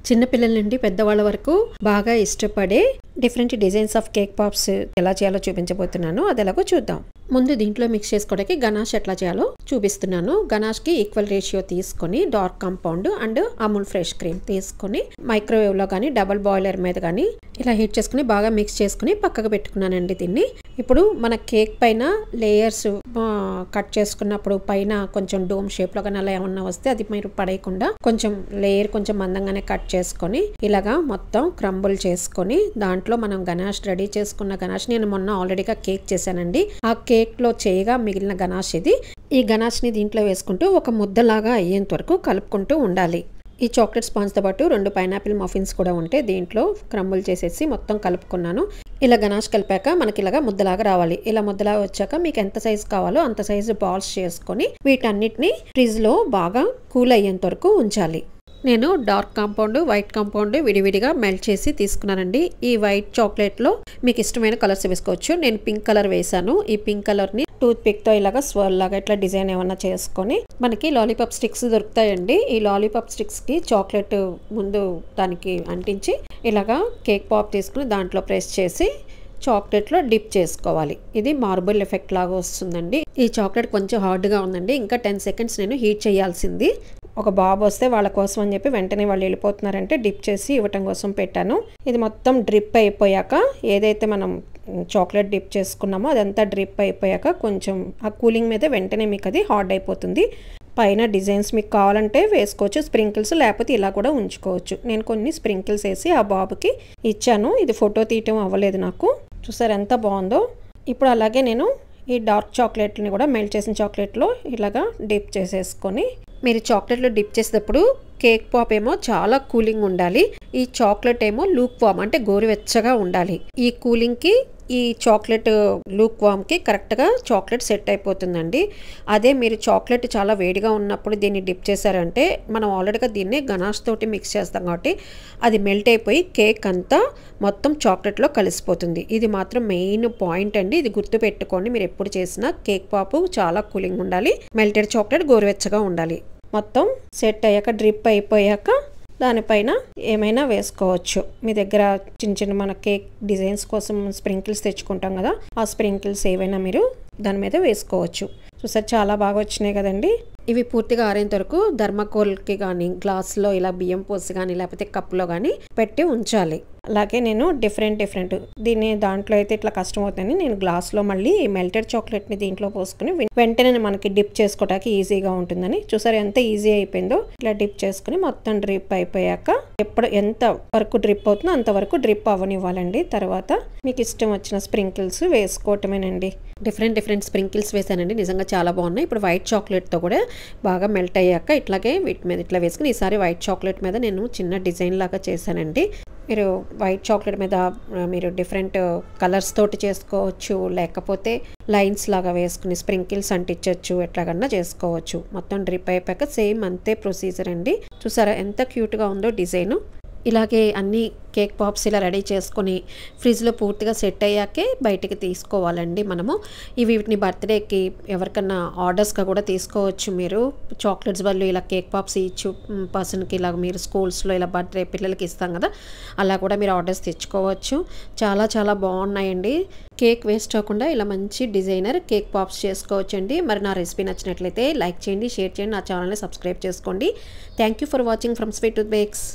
చిన్న పిల్లల నుండి పెద్దవాళ్ళ వరకు బాగా ఇష్టపడే different designs of cake pops ఎలా చేయాలో చూపించబోతున్నాను. అది ఎలాగో చూద్దాం. ముందు దీంట్లో మిక్స్ చేసుకోవడానికి గనాష్ ఎట్లా చేయాలో చూపిస్తున్నాను. గనాష్ కి ఈక్వల్ రేషియో తీసుకొని dark compound and Amul fresh cream తీసుకొని మైక్రోవేవ్ లో కానీ డబుల్ బాయిలర్ మీద కానీ ఇలా హీట్ చేసుకుని బాగా మిక్స్ చేసుకుని పక్కకు పెట్టుకున్నానండి. దీన్ని ఇప్పుడు మన కేక్ పైన లేయర్స్ కట్ చేసుకున్నప్పుడు పైన కొంచెం డోమ్ షేప్ లో కానీ అలా ఏమన్నా వస్తే అది మీరు పడేయకుండా కొంచెం లేయర్ కొంచెం మందంగానే కట్ చేసుకొని ఇలాగా మొత్తం క్రంబుల్ చేసుకొని దాంట్లో మనం గనాష్ రెడీ చేసుకున్న గనాష్ నేను మొన్న ఆల్రెడీగా కేక్ చేశానండి. ఆ కేక్ లో చేయగా మిగిలిన గనాష్ ఇది. ఈ గనాష్ ని దీంట్లో వేసుకుంటూ ఒక ముద్దలాగా అయ్యేంత వరకు కలుపుకుంటూ ఉండాలి. ఈ చాక్లెట్ స్పాంజ్ తో పాటు 2 పైనాపిల్ మఫిన్స్ కూడా ఉంటే దీంట్లో క్రంబుల్ చేసేసి మొత్తం కలుపుకున్నాను. ఇలా గనాష్ కలిపాక మనకి ఇలాగా ముద్దలాగా రావాలి. ఇలా ముద్దలాగా వచ్చాక మీకు ఎంత సైజు కావాలో అంత సైజు బాల్స్ చేసుకొని వీటన్నిటిని ఫ్రిడ్జ్ లో బాగా కూల్ అయ్యేంత వరకు ఉంచాలి. నేను డార్క్ కాంపౌండ్ వైట్ కాంపౌండ్ విడివిడిగా మెల్ట్ చేసి తీసుకున్నానండి. ఈ వైట్ చాక్లెట్ లో మీకు ఇష్టమైన కలర్స్ వేసుకోవచ్చు. నేను పింక్ కలర్ వేసాను. ఈ పింక్ కలర్ ని టూత్ పిక్ తో ఇలాగా స్వర్ల్ లాగా ఇట్లా డిజైన్ ఏమన్నా చేసుకొని మనకి లాలీపాప్ స్టిక్స్ దొరుకుతాయండి. ఈ లాలీపాప్ స్టిక్స్ కి చాక్లెట్ ముందు దానికి అంటించి ఇలాగా కేక్ పాప్ తీసుకుని దాంట్లో ప్రెస్ చేసి చాక్లెట్ లో డిప్ చేసుకోవాలి. ఇది మార్బుల్ ఎఫెక్ట్ లాగా వస్తుందండి. ఈ చాక్లెట్ కొంచెం హార్డ్ గా ఉందండి. ఇంకా 10 సెకండ్స్ నేను హీట్ చేయాల్సింది. ఒక బాబు వస్తే వాళ్ళ కోసం అని చెప్పి వెంటనే వాళ్ళు వెళ్ళిపోతున్నారంటే డిప్ చేసి ఇవ్వటం కోసం పెట్టాను. ఇది మొత్తం డ్రిప్ అయిపోయాక ఏదైతే మనం చాక్లెట్ డిప్ చేసుకున్నామో అదంతా డ్రిప్ అయిపోయాక కొంచెం ఆ కూలింగ్ మీద వెంటనే మీకు అది హార్డ్ అయిపోతుంది. పైన డిజైన్స్ మీకు కావాలంటే వేసుకోవచ్చు స్ప్రింకిల్స్, లేకపోతే ఇలా కూడా ఉంచుకోవచ్చు. నేను కొన్ని స్ప్రింకిల్స్ వేసి ఆ బాబుకి ఇచ్చాను. ఇది ఫోటో తీయటం అవ్వలేదు నాకు. చూసారు ఎంత బాగుందో. ఇప్పుడు అలాగే నేను ఈ డార్క్ చాక్లెట్ని కూడా మెల్ట్ చేసిన చాక్లెట్లో ఇలాగా డిప్ చేసేసుకొని మీరు చాక్లెట్లో డిప్ చేసేటప్పుడు కేక్ పాప్ ఏమో చాలా కూలింగ్ ఉండాలి. ఈ చాక్లెట్ ఏమో లూక్ వామ్ అంటే గోరువెచ్చగా ఉండాలి. ఈ కూలింగ్ కి ఈ చాక్లెట్ లూక్ వామ్ కి కరెక్ట్ గా చాక్లెట్ సెట్ అయిపోతుందండి. అదే మీరు చాక్లెట్ చాలా వేడిగా ఉన్నప్పుడు దీన్ని డిప్ చేశారంటే మనం ఆల్రెడీగా దీన్ని గనాష్ తోటి మిక్స్ చేస్తాం కాబట్టి అది మెల్ట్ అయిపోయి కేక్ అంతా మొత్తం చాక్లెట్ లో కలిసిపోతుంది. ఇది మాత్రం మెయిన్ పాయింట్ అండి. ఇది గుర్తు పెట్టుకోండి. మీరు ఎప్పుడు చేసినా కేక్ పాపు చాలా కూలింగ్ ఉండాలి. మెల్టెడ్ చాక్లెట్ గోరువెచ్చగా ఉండాలి. మొత్తం సెట్ అయ్యాక డ్రిప్ అయిపోయాక దానిపైన ఏమైనా వేసుకోవచ్చు. మీ దగ్గర చిన్న చిన్న మన కేక్ డిజైన్స్ కోసం స్ప్రింకిల్స్ తెచ్చుకుంటాం కదా, ఆ స్ప్రింకిల్స్ ఏవైనా మీరు దాని మీద వేసుకోవచ్చు. చూసారు చాలా బాగా వచ్చినాయి కదండి. ఇవి పూర్తిగా ఆరేంత వరకు థర్మాకోల్కి కానీ గ్లాస్లో ఇలా బియ్యం పోసి కానీ లేకపోతే కప్లో కానీ పెట్టి ఉంచాలి. అలాగే నేను డిఫరెంట్ దీన్ని దాంట్లో అయితే ఇట్లా కష్టం అవుతుంది. నేను గ్లాస్లో మళ్ళీ మెల్టెడ్ చాక్లెట్ని దీంట్లో పోసుకుని వెంటనే మనకి డిప్ చేసుకోవడానికి ఈజీగా ఉంటుందని చూసారు ఎంత ఈజీ అయిపోయిందో. ఇట్లా డిప్ చేసుకుని మొత్తం డ్రిప్ అయిపోయాక ఎంత వరకు డ్రిప్ అవుతుందో అంతవరకు డ్రిప్ అవ్వనివ్వాలండి. తర్వాత మీకు ఇష్టం వచ్చిన స్ప్రింకిల్స్ వేసుకోవటమేనండి. డిఫరెంట్ స్ప్రింకిల్స్ వేసానండి. నిజంగా చాలా బాగున్నాయి. ఇప్పుడు వైట్ చాక్లెట్తో కూడా బాగా మెల్ట్ అయ్యాక ఇట్లాగే వీటి మీద ఇట్లా వేసుకుని ఈసారి వైట్ చాక్లెట్ మీద నేను చిన్న డిజైన్ లాగా చేశానండి. మీరు వైట్ చాక్లెట్ మీద మీరు డిఫరెంట్ కలర్స్ తోటి చేసుకోవచ్చు, లేకపోతే లైన్స్ లాగా వేసుకుని స్ప్రింకిల్స్ అంటించవచ్చు, ఎట్లాగన్నా చేసుకోవచ్చు. మొత్తం డ్రిప్ అయిపోయాక సేమ్ అంతే ప్రొసీజర్ అండి. చూసారా ఎంత క్యూట్గా ఉందో డిజైను. ఇలాగే అన్ని కేక్ పాప్స్ ఇలా రెడీ చేసుకొని ఫ్రిడ్జ్లో పూర్తిగా సెట్ అయ్యాకే బయటికి తీసుకోవాలండి మనము. వీటిని బర్త్డేకి ఎవరికన్నా ఆర్డర్స్గా కూడా తీసుకోవచ్చు. మీరు చాక్లెట్స్ బదులు ఇలా కేక్ పాప్స్ ఇచ్చు పర్సన్కి ఇలా మీరు స్కూల్స్లో ఇలా బర్త్డే పిల్లలకి ఇస్తాం కదా, అలా కూడా మీరు ఆర్డర్స్ తెచ్చుకోవచ్చు. చాలా బాగున్నాయండి. కేక్ వేస్ట్ అవ్వకుండా ఇలా మంచి డిజైనర్ కేక్ పాప్స్ చేసుకోవచ్చు అండి. మరి నా రెసిపీ నచ్చినట్లయితే లైక్ చేయండి, షేర్ చేయండి, నా ఛానల్ని సబ్స్క్రైబ్ చేసుకోండి. Thank you for watching from sweet tooth bakes.